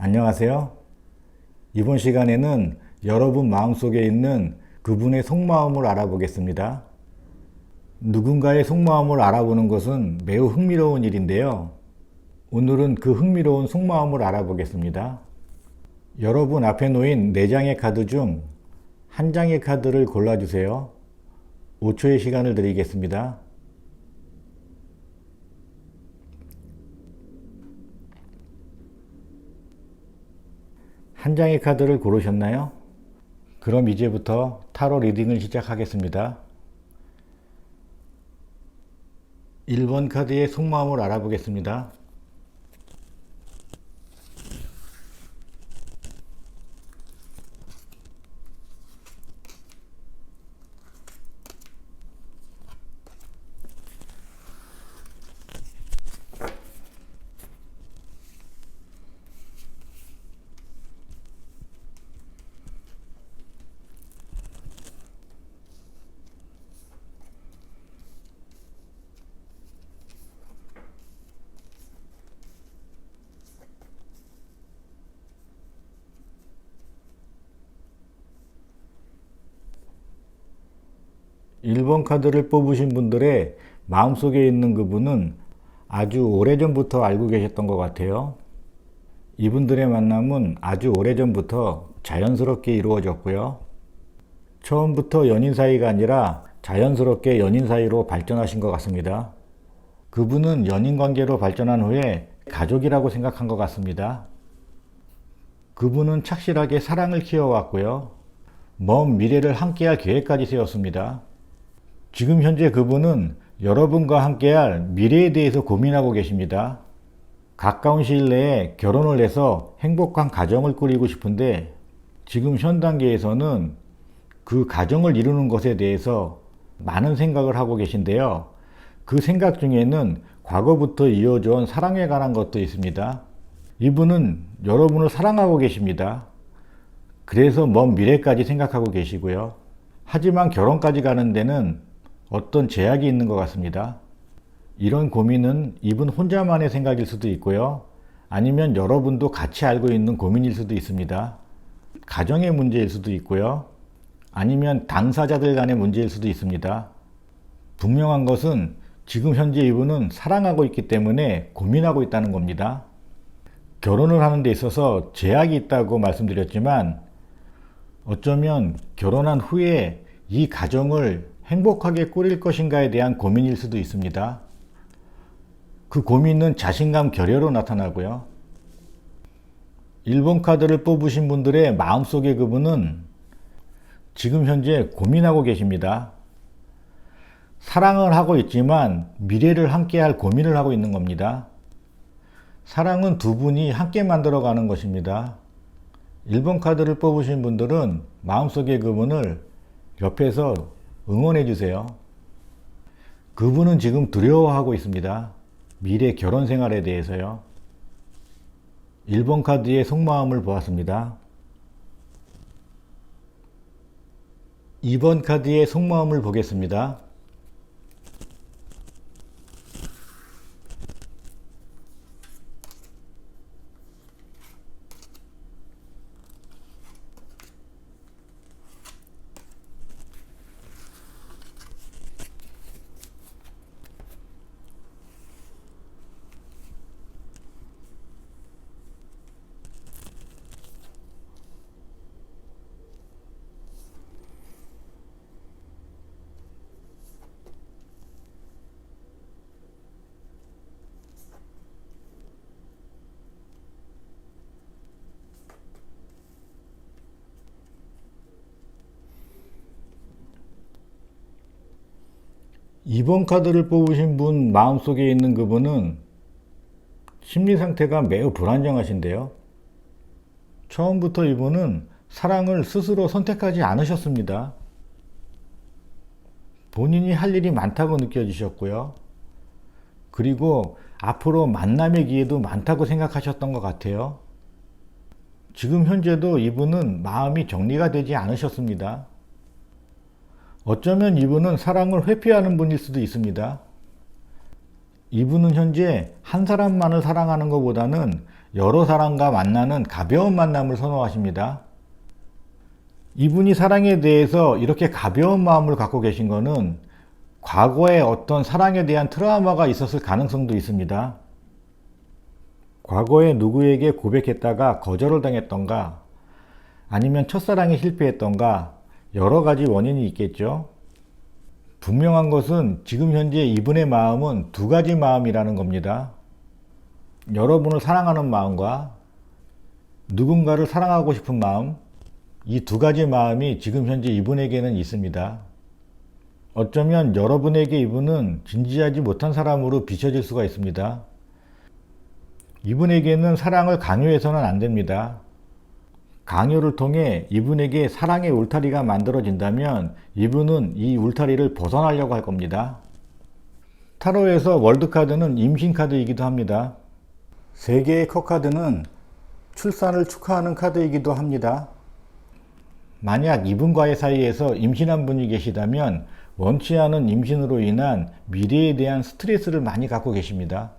안녕하세요. 이번 시간에는 여러분 마음속에 있는 그분의 속마음을 알아보겠습니다. 누군가의 속마음을 알아보는 것은 매우 흥미로운 일인데요. 오늘은 그 흥미로운 속마음을 알아보겠습니다. 여러분 앞에 놓인 4장의 카드 중 한 장의 카드를 골라주세요. 5초의 시간을 드리겠습니다. 한 장의 카드를 고르셨나요? 그럼 이제부터 타로 리딩을 시작하겠습니다. 1번 카드의 속마음을 알아보겠습니다. 1번 카드를 뽑으신 분들의 마음속에 있는 그분은 아주 오래전부터 알고 계셨던 것 같아요. 이분들의 만남은 아주 오래전부터 자연스럽게 이루어졌고요. 처음부터 연인 사이가 아니라 자연스럽게 연인 사이로 발전하신 것 같습니다. 그분은 연인 관계로 발전한 후에 가족이라고 생각한 것 같습니다. 그분은 착실하게 사랑을 키워왔고요. 먼 미래를 함께할 계획까지 세웠습니다. 지금 현재 그분은 여러분과 함께할 미래에 대해서 고민하고 계십니다. 가까운 시일 내에 결혼을 해서 행복한 가정을 꾸리고 싶은데 지금 현 단계에서는 그 가정을 이루는 것에 대해서 많은 생각을 하고 계신데요. 그 생각 중에는 과거부터 이어져 온 사랑에 관한 것도 있습니다. 이분은 여러분을 사랑하고 계십니다. 그래서 먼 미래까지 생각하고 계시고요. 하지만 결혼까지 가는 데는 어떤 제약이 있는 것 같습니다. 이런 고민은 이분 혼자만의 생각일 수도 있고요. 아니면 여러분도 같이 알고 있는 고민일 수도 있습니다. 가정의 문제일 수도 있고요. 아니면 당사자들 간의 문제일 수도 있습니다. 분명한 것은 지금 현재 이분은 사랑하고 있기 때문에 고민하고 있다는 겁니다. 결혼을 하는 데 있어서 제약이 있다고 말씀드렸지만 어쩌면 결혼한 후에 이 가정을 행복하게 꾸릴 것인가에 대한 고민일 수도 있습니다. 그 고민은 자신감 결여로 나타나고요. 1번 카드를 뽑으신 분들의 마음속의 그분은 지금 현재 고민하고 계십니다. 사랑을 하고 있지만 미래를 함께할 고민을 하고 있는 겁니다. 사랑은 두 분이 함께 만들어가는 것입니다. 1번 카드를 뽑으신 분들은 마음속의 그분을 옆에서 응원해 주세요. 그분은 지금 두려워하고 있습니다. 미래 결혼 생활에 대해서요. 1번 카드의 속마음을 보았습니다. 2번 카드의 속마음을 보겠습니다. 2번 카드를 뽑으신 분 마음속에 있는 그분은 심리 상태가 매우 불안정하신데요. 처음부터 이분은 사랑을 스스로 선택하지 않으셨습니다. 본인이 할 일이 많다고 느껴지셨고요. 그리고 앞으로 만남의 기회도 많다고 생각하셨던 것 같아요. 지금 현재도 이분은 마음이 정리가 되지 않으셨습니다. 어쩌면 이분은 사랑을 회피하는 분일 수도 있습니다. 이분은 현재 한 사람만을 사랑하는 것보다는 여러 사람과 만나는 가벼운 만남을 선호하십니다. 이분이 사랑에 대해서 이렇게 가벼운 마음을 갖고 계신 것은 과거에 어떤 사랑에 대한 트라우마가 있었을 가능성도 있습니다. 과거에 누구에게 고백했다가 거절을 당했던가, 아니면 첫사랑에 실패했던가, 여러 가지 원인이 있겠죠. 분명한 것은 지금 현재 이분의 마음은 두 가지 마음이라는 겁니다. 여러분을 사랑하는 마음과 누군가를 사랑하고 싶은 마음, 이 두 가지 마음이 지금 현재 이분에게는 있습니다. 어쩌면 여러분에게 이분은 진지하지 못한 사람으로 비춰질 수가 있습니다. 이분에게는 사랑을 강요해서는 안 됩니다. 강요를 통해 이분에게 사랑의 울타리가 만들어진다면 이분은 이 울타리를 벗어나려고 할 겁니다. 타로에서 월드카드는 임신카드이기도 합니다. 3개의 컵카드는 출산을 축하하는 카드이기도 합니다. 만약 이분과의 사이에서 임신한 분이 계시다면 원치 않은 임신으로 인한 미래에 대한 스트레스를 많이 갖고 계십니다.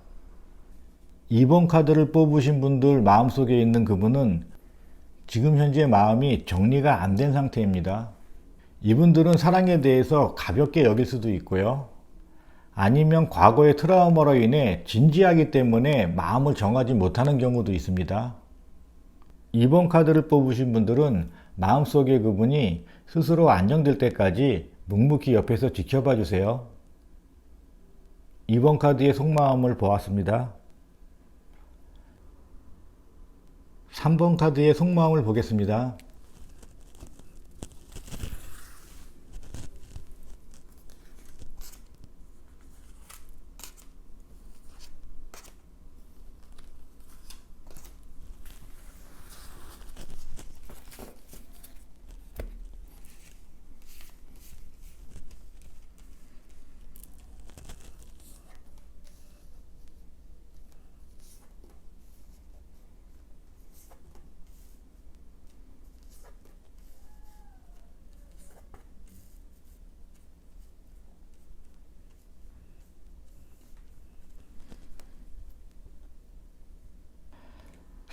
2번 카드를 뽑으신 분들 마음속에 있는 그분은 지금 현재 마음이 정리가 안 된 상태입니다. 이분들은 사랑에 대해서 가볍게 여길 수도 있고요. 아니면 과거의 트라우마로 인해 진지하기 때문에 마음을 정하지 못하는 경우도 있습니다. 2번 카드를 뽑으신 분들은 마음속의 그분이 스스로 안정될 때까지 묵묵히 옆에서 지켜봐 주세요. 2번 카드의 속마음을 보았습니다. 3번 카드의 속마음을 보겠습니다.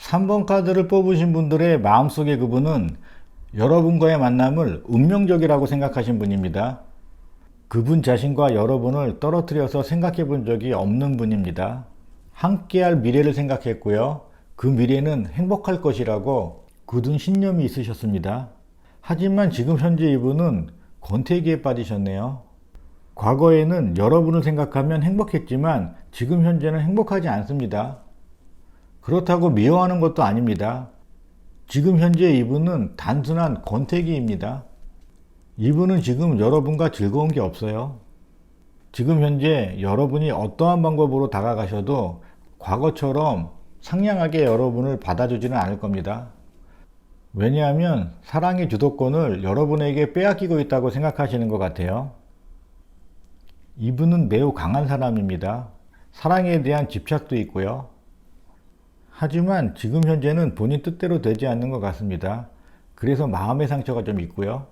3번 카드를 뽑으신 분들의 마음속의 그분은 여러분과의 만남을 운명적이라고 생각하신 분입니다. 그분 자신과 여러분을 떨어뜨려서 생각해 본 적이 없는 분입니다. 함께할 미래를 생각했고요. 그 미래는 행복할 것이라고 굳은 신념이 있으셨습니다. 하지만 지금 현재 이분은 권태기에 빠지셨네요. 과거에는 여러분을 생각하면 행복했지만 지금 현재는 행복하지 않습니다. 그렇다고 미워하는 것도 아닙니다. 지금 현재 이분은 단순한 권태기입니다. 이분은 지금 여러분과 즐거운 게 없어요. 지금 현재 여러분이 어떠한 방법으로 다가가셔도 과거처럼 상냥하게 여러분을 받아주지는 않을 겁니다. 왜냐하면 사랑의 주도권을 여러분에게 빼앗기고 있다고 생각하시는 것 같아요. 이분은 매우 강한 사람입니다. 사랑에 대한 집착도 있고요. 하지만 지금 현재는 본인 뜻대로 되지 않는 것 같습니다. 그래서 마음의 상처가 좀 있고요.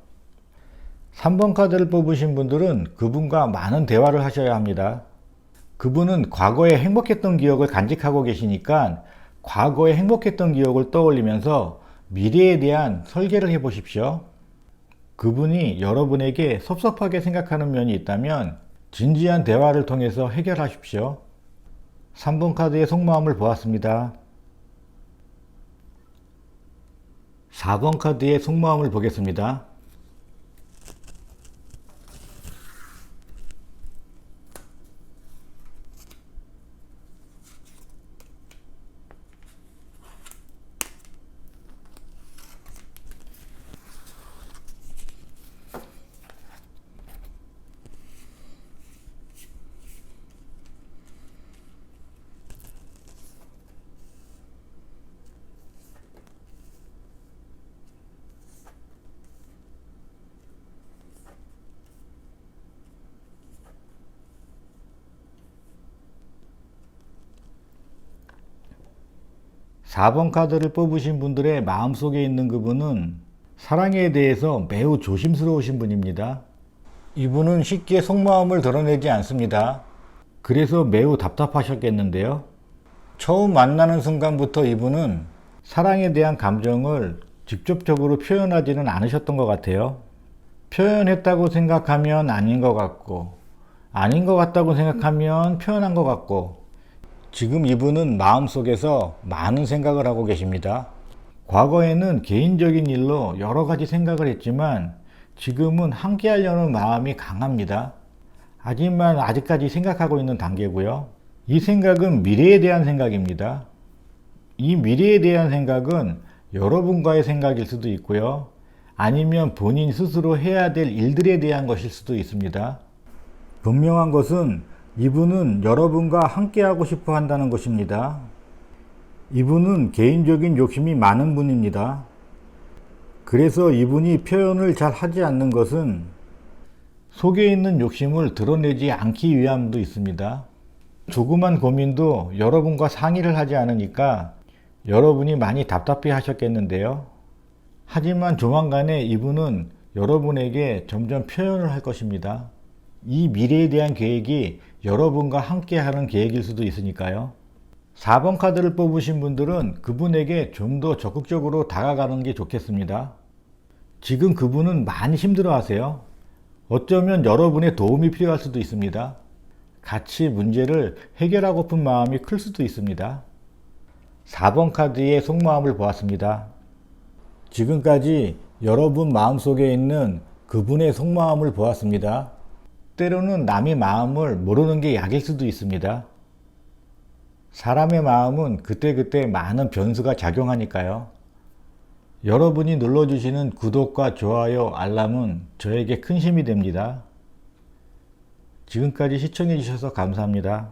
3번 카드를 뽑으신 분들은 그분과 많은 대화를 하셔야 합니다. 그분은 과거에 행복했던 기억을 간직하고 계시니까 과거에 행복했던 기억을 떠올리면서 미래에 대한 설계를 해 보십시오. 그분이 여러분에게 섭섭하게 생각하는 면이 있다면 진지한 대화를 통해서 해결하십시오. 3번 카드의 속마음을 보았습니다. 4번 카드의 속마음을 보겠습니다. 4번 카드를 뽑으신 분들의 마음속에 있는 그분은 사랑에 대해서 매우 조심스러우신 분입니다. 이분은 쉽게 속마음을 드러내지 않습니다. 그래서 매우 답답하셨겠는데요. 처음 만나는 순간부터 이분은 사랑에 대한 감정을 직접적으로 표현하지는 않으셨던 것 같아요. 표현했다고 생각하면 아닌 것 같고, 아닌 것 같다고 생각하면 표현한 것 같고, 지금 이분은 마음속에서 많은 생각을 하고 계십니다. 과거에는 개인적인 일로 여러 가지 생각을 했지만 지금은 함께 하려는 마음이 강합니다. 하지만 아직까지 생각하고 있는 단계고요. 이 생각은 미래에 대한 생각입니다. 이 미래에 대한 생각은 여러분과의 생각일 수도 있고요. 아니면 본인 스스로 해야 될 일들에 대한 것일 수도 있습니다. 분명한 것은 이분은 여러분과 함께 하고 싶어 한다는 것입니다. 이분은 개인적인 욕심이 많은 분입니다. 그래서 이분이 표현을 잘 하지 않는 것은 속에 있는 욕심을 드러내지 않기 위함도 있습니다. 조그만 고민도 여러분과 상의를 하지 않으니까 여러분이 많이 답답해 하셨겠는데요. 하지만 조만간에 이분은 여러분에게 점점 표현을 할 것입니다. 이 미래에 대한 계획이 여러분과 함께 하는 계획일 수도 있으니까요. 4번 카드를 뽑으신 분들은 그분에게 좀 더 적극적으로 다가가는 게 좋겠습니다. 지금 그분은 많이 힘들어 하세요. 어쩌면 여러분의 도움이 필요할 수도 있습니다. 같이 문제를 해결하고픈 마음이 클 수도 있습니다. 4번 카드의 속마음을 보았습니다. 지금까지 여러분 마음속에 있는 그분의 속마음을 보았습니다. 때로는 남의 마음을 모르는 게 약일 수도 있습니다. 사람의 마음은 그때그때 많은 변수가 작용하니까요. 여러분이 눌러주시는 구독과 좋아요, 알람은 저에게 큰 힘이 됩니다. 지금까지 시청해 주셔서 감사합니다.